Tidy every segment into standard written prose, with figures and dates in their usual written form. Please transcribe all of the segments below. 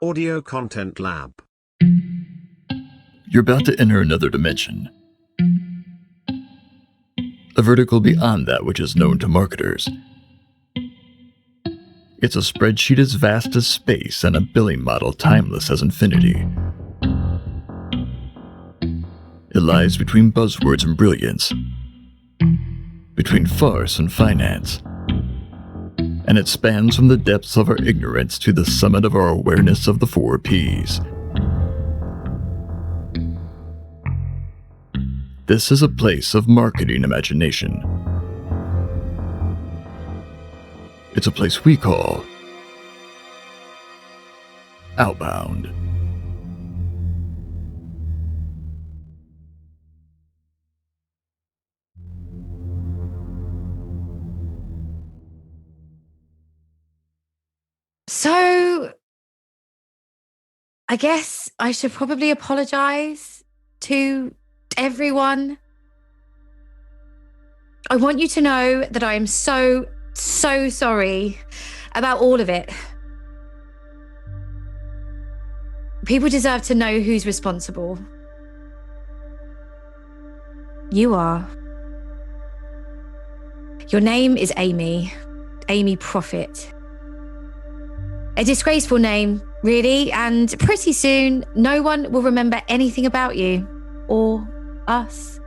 Audio Content Lab. You're about to enter another dimension. A vertical beyond that which is known to marketers. It's a spreadsheet as vast as space and a billing model timeless as infinity. It lies between buzzwords and brilliance, between farce and finance, and it spans from the depths of our ignorance to the summit of our awareness of the 4 Ps. This is a place of marketing imagination. It's a place we call Outbound. So, I guess I should probably apologize to everyone. I want you to know that I am so sorry about all of it. People deserve to know who's responsible. You are. Your name is Amy Prophet. A disgraceful name, really, and pretty soon, no one will remember anything about you or us.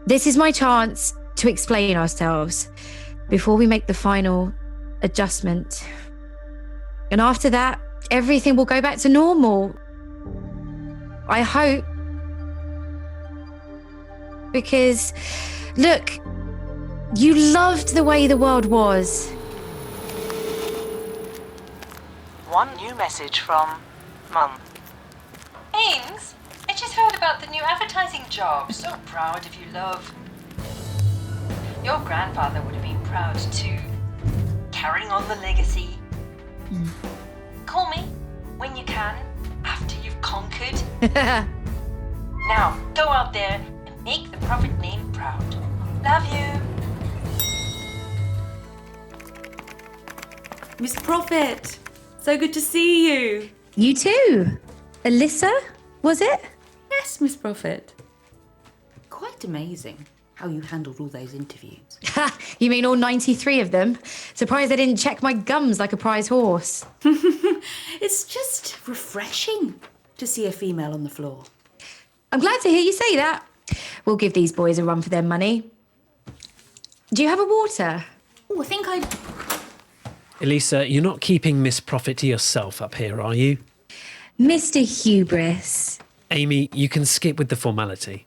This is my chance to explain ourselves before we make the final adjustment. And after that, everything will go back to normal. I hope. Because, look, you loved the way the world was. One new message from Mum. Ames, I just heard about the new advertising job. So proud of you, love. Your grandfather would have been proud too. Carrying on the legacy. Call me when you can, after you've conquered. Now, go out there and make the Prophet name proud. Love you. Miss Prophet, so good to see you. You too. Alyssa, was it? Yes, Miss Prophet. Quite amazing how you handled all those interviews. You mean all 93 of them? Surprised I didn't check my gums like a prize horse. It's just refreshing to see a female on the floor. I'm glad to hear you say that. We'll give these boys a run for their money. Do you have a water? Oh, I think I... Elisa, you're not keeping Miss Prophet to yourself up here, are you? Mr. Hubris. Amy, you can skip with the formality.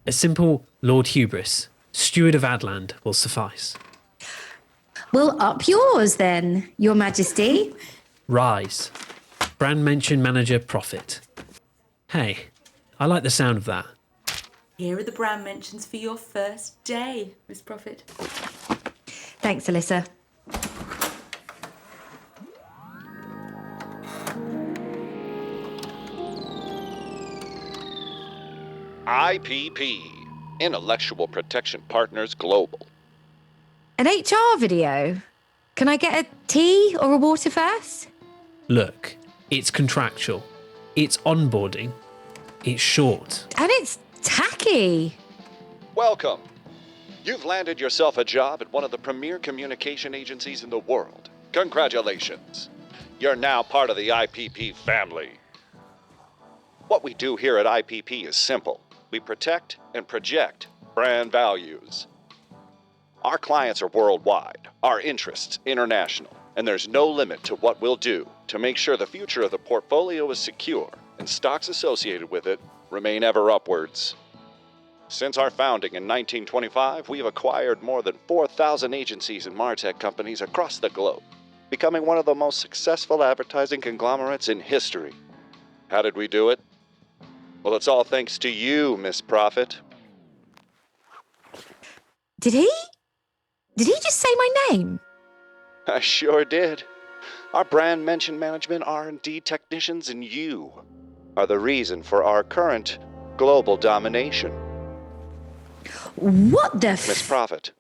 A simple Lord Hubris, Steward of Adland, will suffice. Well, up yours then, Your Majesty. Rise. Brand Mention Manager Prophet. Hey, I like the sound of that. Here are the brand mentions for your first day, Miss Prophet. Thanks, Alyssa. IPP, Intellectual Protection Partners Global. An HR video? Can I get a tea or a water first? Look, it's contractual. It's onboarding. It's short. And it's tacky. Welcome. You've landed yourself a job at one of the premier communication agencies in the world. Congratulations. You're now part of the IPP family. What we do here at IPP is simple. We protect and project brand values. Our clients are worldwide, our interests international, and there's no limit to what we'll do to make sure the future of the portfolio is secure and stocks associated with it remain ever upwards. Since our founding in 1925, we've acquired more than 4,000 agencies and MarTech companies across the globe, becoming one of the most successful advertising conglomerates in history. How did we do it? Well, it's all thanks to you, Miss Prophet. Did he just say my name? I sure did. Our brand mention management R&D technicians and you are the reason for our current global domination. What the Miss Prophet,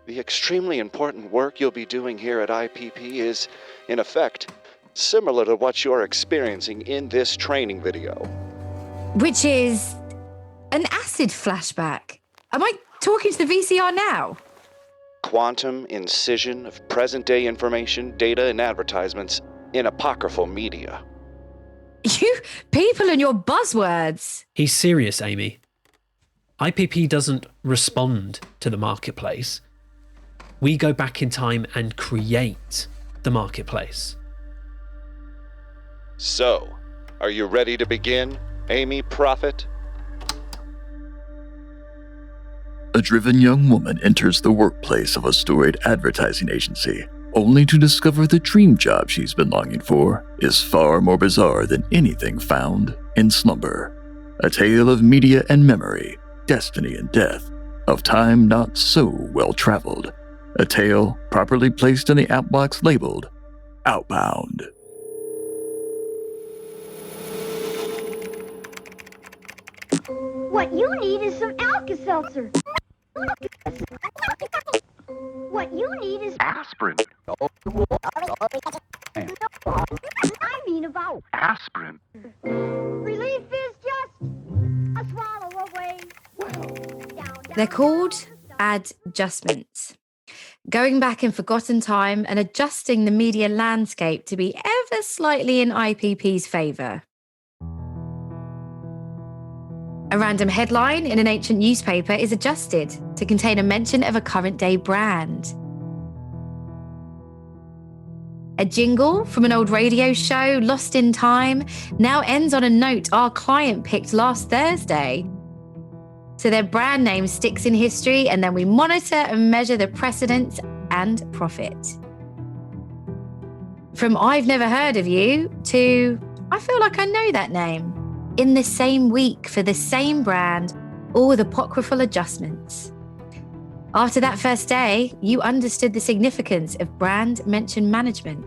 The extremely important work you'll be doing here at IPP is, in effect, similar to what you're experiencing in this training video. Which is an acid flashback. Am I talking to the VCR now? Quantum incision of present-day information, data, and advertisements in apocryphal media. You people and your buzzwords. He's serious, Amy. IPP doesn't respond to the marketplace. We go back in time and create the marketplace. So, are you ready to begin, Amy Prophet? A driven young woman enters the workplace of a storied advertising agency, only to discover the dream job she's been longing for is far more bizarre than anything found in slumber. A tale of media and memory, destiny and death, of time not so well traveled. A tale properly placed in the outbox labeled Outbound. What you need is some Alka-Seltzer. What you need is aspirin. I mean about Aspirin. relief is just a swallow away. They're called adjustments. Going back in forgotten time and adjusting the media landscape to be ever slightly in IPP's favour. A random headline in an ancient newspaper is adjusted to contain a mention of a current day brand. A jingle from an old radio show lost in time now ends on a note our client picked last Thursday. So their brand name sticks in history, and then we monitor and measure the precedence and profit. From I've never heard of you to I feel like I know that name. In the same week for the same brand, all with apocryphal adjustments. After that first day, you understood the significance of brand mention management.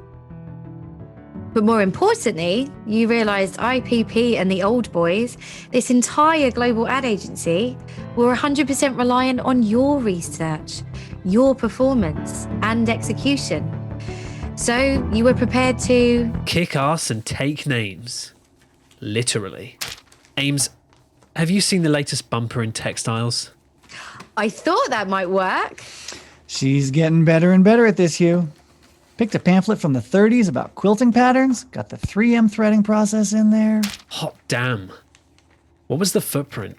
But more importantly, you realized IPP and the old boys, this entire global ad agency, were 100% reliant on your research, your performance, and execution. So you were prepared to kick ass and take names. Literally. Ames, have you seen the latest bumper in textiles? I thought that might work. She's getting better and better at this, Hugh. Picked a pamphlet from the 30s about quilting patterns, got the 3M threading process in there. Hot damn. What was the footprint?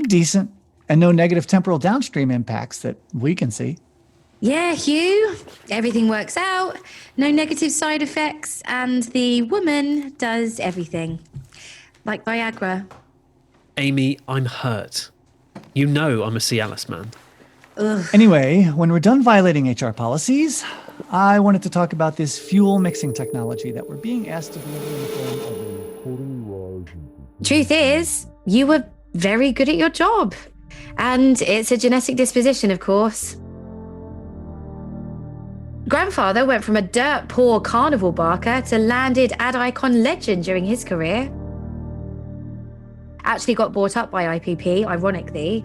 Decent, and no negative temporal downstream impacts that we can see. Yeah, Hugh, everything works out, no negative side effects, and the woman does everything. Like Viagra. Amy, I'm hurt. You know I'm a Cialis man. Ugh. Anyway, when we're done violating HR policies, I wanted to talk about this fuel mixing technology that we're being asked to deliver in the form of a totally large... Truth is, you were very good at your job. And it's a genetic disposition, of course. Grandfather went from a dirt poor carnival barker to landed ad icon legend during his career. Actually got bought up by IPP, ironically.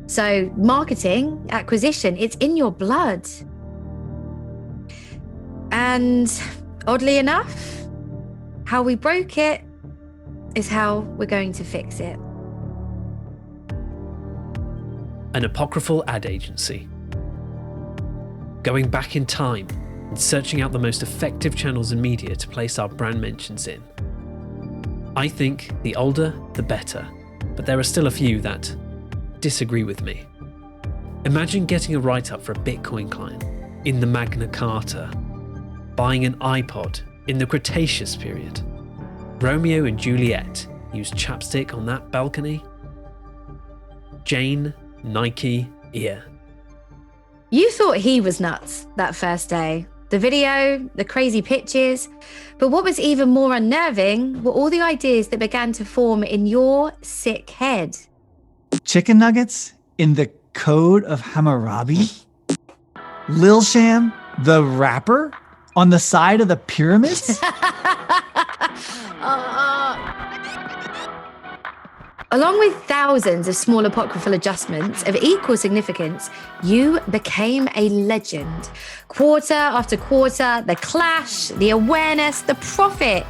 So marketing, acquisition, it's in your blood. And oddly enough, how we broke it is how we're going to fix it. An apocryphal ad agency. Going back in time and searching out the most effective channels and media to place our brand mentions in. I think the older, the better, but there are still a few that disagree with me. Imagine getting a write-up for a Bitcoin client in the Magna Carta, buying an iPod in the Cretaceous period. Romeo and Juliet used chapstick on that balcony. Jane, Nike, ear. You thought he was nuts that first day. The video, the crazy pictures. But what was even more unnerving were all the ideas that began to form in your sick head. Chicken nuggets in the Code of Hammurabi? Lil Sham, the rapper, on the side of the pyramids? Along with thousands of small apocryphal adjustments of equal significance, you became a legend. Quarter after quarter, the clash, the awareness, the prophet.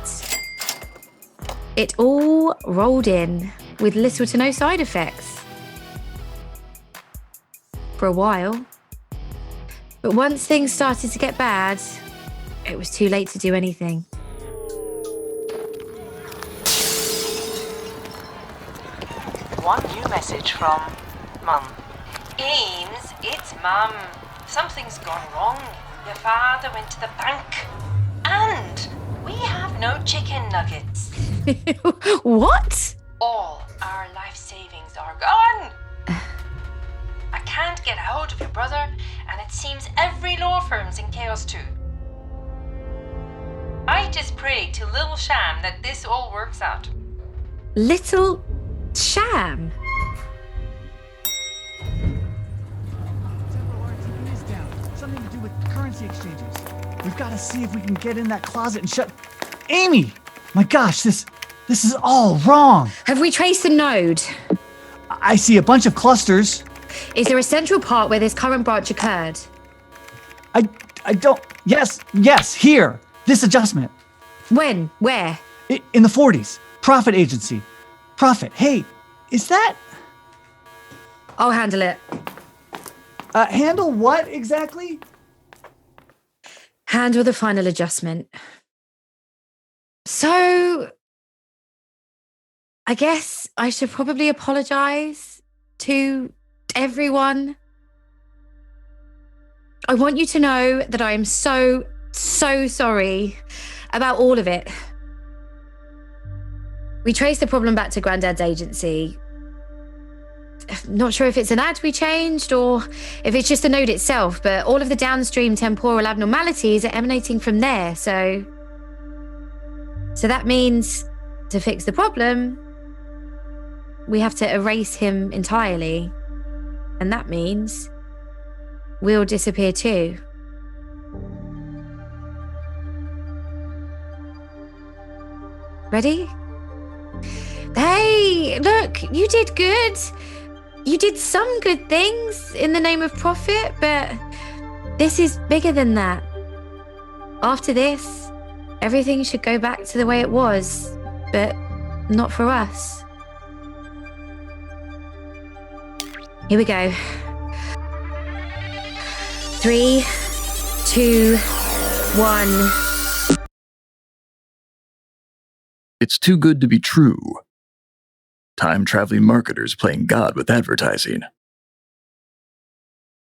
It all rolled in with little to no side effects. For a while. But once things started to get bad, it was too late to do anything. One new message from Mum. Ames, it's Mum. Something's gone wrong. Your father went to the bank. And we have no chicken nuggets. What? All our life savings are gone. I can't get a hold of your brother, and it seems every law firm's in chaos too. I just pray to Little Sham that this all works out. Little Sham? Several RTPs down. Something to do with currency exchanges. We've got to see if we can get in that closet and shut... Amy! My gosh, this is all wrong. Have we traced the node? I see a bunch of clusters. Is there a central part where this current branch occurred? I don't... Yes, here. This adjustment. When? Where? In the 40s. Profit agency. Profit. Hey, is that... I'll handle it. Handle what exactly? Handle the final adjustment. So, I guess I should probably apologize to everyone. I want you to know that I am so sorry about all of it. We traced the problem back to Granddad's agency. Not sure if it's an ad we changed or if it's just the node itself, but all of the downstream temporal abnormalities are emanating from there, so that means to fix the problem, we have to erase him entirely. And that means we'll disappear too. Ready? Hey, look, you did good. You did some good things in the name of profit, but this is bigger than that. After this, everything should go back to the way it was, but not for us. Here we go. 3, 2, 1. It's too good to be true. Time-traveling marketers playing God with advertising.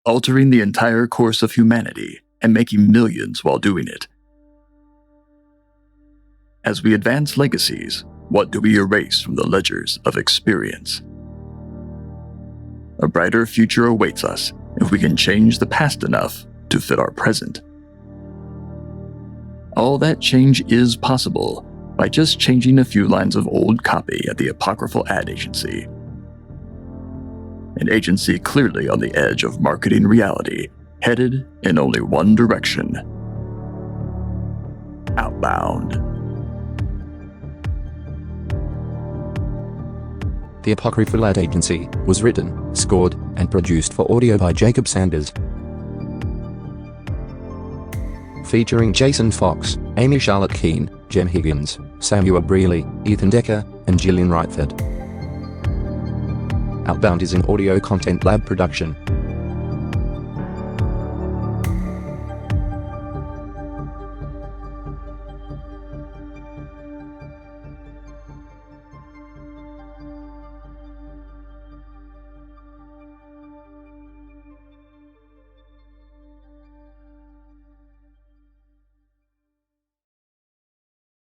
Altering the entire course of humanity and making millions while doing it. As we advance legacies, what do we erase from the ledgers of experience? A brighter future awaits us if we can change the past enough to fit our present. All that change is possible by just changing a few lines of old copy at the Apocryphal Ad Agency. An agency clearly on the edge of marketing reality, headed in only one direction. Outbound. The Apocryphal Ad Agency was written, scored, and produced for audio by Jacob Sanders. Featuring Jason Fox, Amy Charlotte Keane, Jem Higgins, Samuel Brealey, Ethan Decker, and Gillian Rightford. Outbound is an audio content lab production.